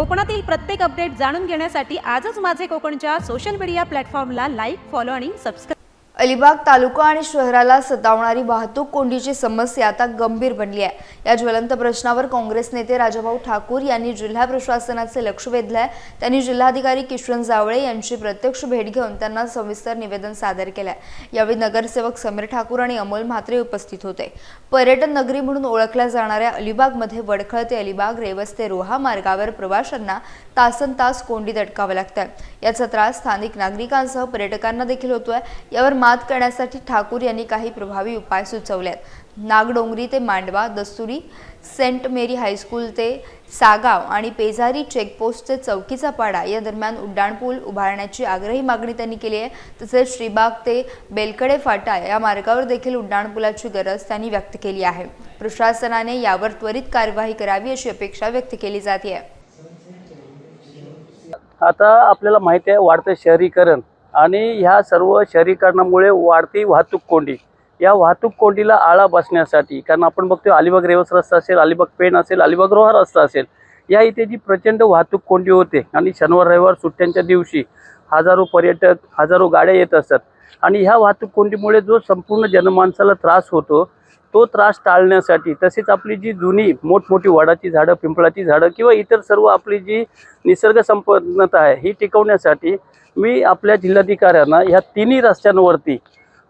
कोकणातील प्रत्येक अपडेट जाणून घेण्यासाठी आजच माझे कोकणच्या सोशल मीडिया प्लॅटफॉर्मला लाईक, फॉलो आणि सबस्क्राइब। अलिबाग तालुका आणि शहराला सतावणारी वाहतूक कोंडीची समस्या आता गंभीर बनली आहे। या ज्वलंत प्रश्नावर काँग्रेस नेते राजाभाऊ ठाकूर यांनी जिल्हा प्रशासनाचे लक्ष वेधले। त्यांनी जिल्हाधिकारी किशन जावळे यांची प्रत्यक्ष भेट घेऊन त्यांना सविस्तर निवेदन सादर केले। यावेळी नगरसेवक समीर ठाकूर आणि अमोल म्हात्रे उपस्थित होते। पर्यटन नगरी म्हणून ओळखल्या जाणाऱ्या अलिबागमध्ये वडखळ ते अलिबाग रेवस ते रोहा मार्गावर प्रवाशांना तासनतास कोंडीत अडकावे लागते। याचा त्रास स्थानिक नागरिकांसह पर्यटकांना देखील होतोय। यावर मात करण्यासाठी ठाकूर यांनी काही प्रभावी उपाय सुचवलेत। नागडोंगरी ते मांडवा, दस्तुरी, सेंट मेरी हायस्कूल ते सागाव आणि पेजारी चेकपोस्ट ते चौकीचा पाडा या दरम्यान उड्डाणपूल उभारण्याची आग्रही मागणी त्यांनी केली आहे। तसेच श्रीबाग ते बेलकडे फाटा या मार्गावर देखील उड्डाणपुलाची गरज त्यांनी व्यक्त केली आहे। प्रशासनाने यावर त्वरित कार्यवाही करावी अशी अपेक्षा व्यक्त केली जाते आहे। आता आपल्याला माहिती आहे वाढते शहरीकरण आणि ह्या सर्व शहरीकरणामुळे वाढती वाहतूक कोंडी, या वाहतूक कोंडीला आळा बसण्यासाठी, कारण आपण बघतो अलिबाग रेवस रस्ता असेल, अलिबाग पेण असेल, अलिबाग रोहा रस्ता असेल, या इथे जी प्रचंड वाहतूक कोंडी होते आणि शनिवार रविवार सुट्ट्यांच्या दिवशी हजारो पर्यटक, हजारो गाड्या येत असतात आणि ह्या वाहतूक कोंडीमुळे जो संपूर्ण जनमानसाला त्रास होतो तो त्रास टाळण्यासाठी, तसेच आपली जी जुनी मोठमोठी वडाची झाडं, पिंपळाची झाडं किंवा इतर सर्व आपली जी निसर्ग संपन्नता आहे ही टिकवण्यासाठी मी आपल्या जिल्हाधिकाऱ्यांना ह्या तिन्ही रस्त्यांवरती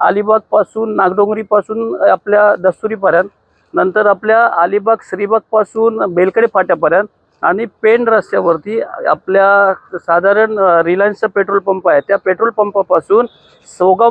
अलिबागपासून नागडोंगरीपासून आपल्या दस्तुरीपर्यंत, नंतर आपल्या अलिबाग श्रीबागपासून बेलकडे फाट्यापर्यंत आणि पेण रस्त्यावरती आपल्या साधारण रिलायन्सचा पेट्रोल पंप आहे त्या पेट्रोल पंपापासून सागाव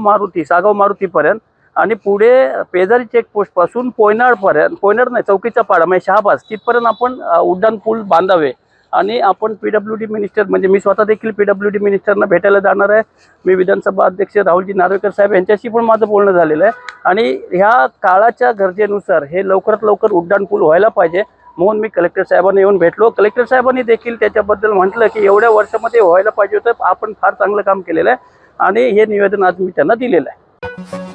मारुतीपर्यंत आणि पुढे पेजारी चेकपोस्टपासून पोयनाड नाही चौकीचा पाडा म्हणजे शहाबाज तिथपर्यंत आपण उड्डाण पूल बांधावे। आणि आपण PWD मिनिस्टर म्हणजे मी स्वतः देखील PWD मिनिस्टरना भेटायला जाणार आहे। मी विधानसभा अध्यक्ष राहुलजी नार्वेकर साहेब यांच्याशी पण माझं बोलणं झालेलं आहे आणि ह्या काळाच्या गरजेनुसार हे लवकरात लवकर उड्डाण पूल व्हायला पाहिजे म्हणून मी कलेक्टर साहेबांना येऊन भेटलो। कलेक्टर साहेबांनी देखील त्याच्याबद्दल म्हटलं की एवढ्या वर्षामध्ये व्हायला पाहिजे होतं, आपण फार चांगलं काम केलेलं आहे आणि हे निवेदन आज मी त्यांना दिलेलं आहे।